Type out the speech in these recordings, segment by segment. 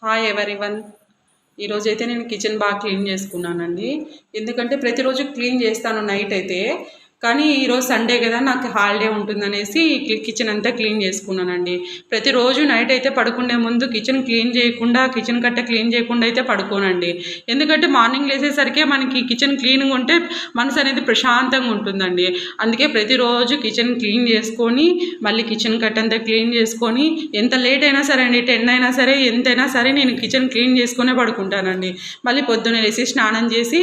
Hi everyone. ఈరోజైతే నేను kitchen బాగా క్లీన్ చేసుకున్నానండి. ఎందుకంటే ప్రతిరోజు క్లీన్ చేస్తాను నైట్ అయితే. కానీ ఈరోజు సండే కదా, నాకు హాలిడే ఉంటుందనేసి కిచెన్ అంతా క్లీన్ చేసుకున్నానండి. ప్రతిరోజు నైట్ అయితే పడుకునే ముందు కిచెన్ క్లీన్ చేయకుండా, కిచెన్ కట్ట క్లీన్ చేయకుండా అయితే పడుకోనండి. ఎందుకంటే మార్నింగ్ లేసేసరికి మనకి కిచెన్ క్లీన్గా ఉంటే మనసు అనేది ప్రశాంతంగా ఉంటుందండి. అందుకే ప్రతిరోజు కిచెన్ క్లీన్ చేసుకొని, మళ్ళీ కిచెన్ కట్ట అంతా క్లీన్ చేసుకొని, ఎంత లేట్ అయినా సరే అండి, 10 అయినా సరే ఎంతైనా సరే నేను కిచెన్ క్లీన్ చేసుకునే పడుకుంటానండి. మళ్ళీ పొద్దున్నే లేసి స్నానం చేసి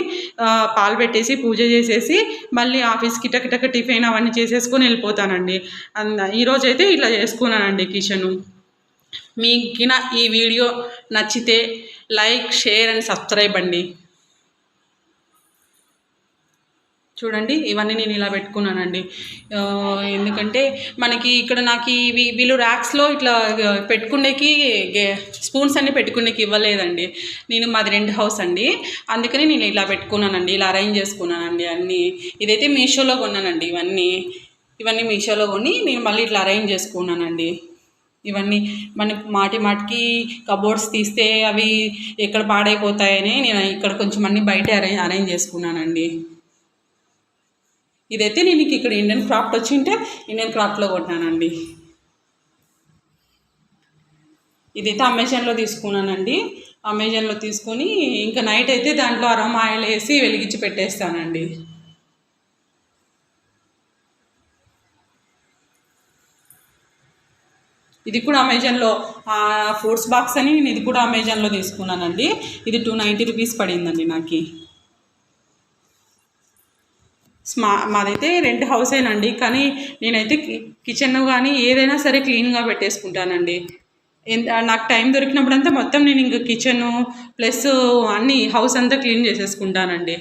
పాలు పెట్టేసి పూజ చేసేసి మళ్ళీ ఆఫీస్కి టక టిఫిన్ అవన్నీ చేసేసుకొని వెళ్ళిపోతానండి. ఈరోజైతే ఇట్లా చేసుకున్నానండి కిచెను. మీకిన ఈ వీడియో నచ్చితే లైక్, షేర్ అండ్ సబ్స్క్రైబ్ అండి. చూడండి, ఇవన్నీ నేను ఇలా పెట్టుకున్నానండి. ఎందుకంటే మనకి ఇక్కడ నాకు వీళ్ళు ర్యాక్స్లో ఇట్లా పెట్టుకునేకి స్పూన్స్ అన్నీ పెట్టుకునేకి ఇవ్వలేదండి. మాది రెంట్ హౌస్ అండి, అందుకని నేను ఇలా పెట్టుకున్నానండి, ఇలా అరేంజ్ చేసుకున్నానండి అన్నీ. ఇదైతే మీషోలో కొన్నానండి. ఇవన్నీ మీషోలో కొని నేను మళ్ళీ ఇట్లా అరేంజ్ చేసుకున్నానండి. ఇవన్నీ మాటికి కబోర్డ్స్ తీస్తే అవి ఎక్కడ పాడైపోతాయని నేను ఇక్కడ కొంచెం అన్నీ బయట అరేంజ్ చేసుకున్నానండి. ఇదైతే నేను ఇక్కడ ఇండియన్ క్రాఫ్ట్ వచ్చింటే ఇండియన్ క్రాఫ్ట్లో కొట్టానండి. ఇదైతే అమెజాన్లో తీసుకున్నానండి. అమెజాన్లో తీసుకొని ఇంకా నైట్ అయితే దాంట్లో అరోమా ఆయిల్ వేసి వెలిగించి పెట్టేస్తానండి. ఇది కూడా అమెజాన్లో ఫ్రూట్స్ బాక్స్ అని నేను ఇది కూడా అమెజాన్లో తీసుకున్నానండి. ఇది 290 రూపీస్ పడిందండి నాకు. మాదైతే రెంట్ హౌసేనండి, కానీ నేనైతే కిచెన్ కానీ ఏదైనా సరే క్లీన్గా పెట్టేసుకుంటానండి. నాకు టైం దొరికినప్పుడంతా మొత్తం నేను ఇంకా కిచెను ప్లస్ అన్నీ హౌస్ అంతా క్లీన్ చేసేసుకుంటానండి.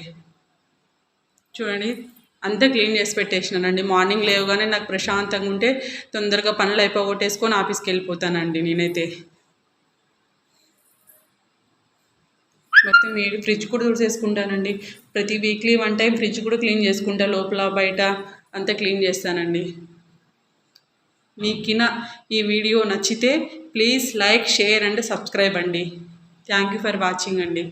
చూడండి, అంతా క్లీన్ చేసి పెట్టేసినానండి. మార్నింగ్ లేవగానే నాకు ప్రశాంతంగా ఉంటే తొందరగా పనులు అయిపోగొట్టేసుకొని ఆఫీస్కి వెళ్ళిపోతానండి నేనైతే. మొత్తం ఫ్రిడ్జ్ కూడా తుడిచేసుకుంటానండి. ప్రతి వీక్లీ 1 టైం ఫ్రిడ్జ్ కూడా క్లీన్ చేసుకుంటా, లోపల బయట అంతా క్లీన్ చేస్తానండి. మీకిన ఈ వీడియో నచ్చితే please like, share and subscribe అండి. థ్యాంక్ యూ ఫర్ వాచింగ్ అండి.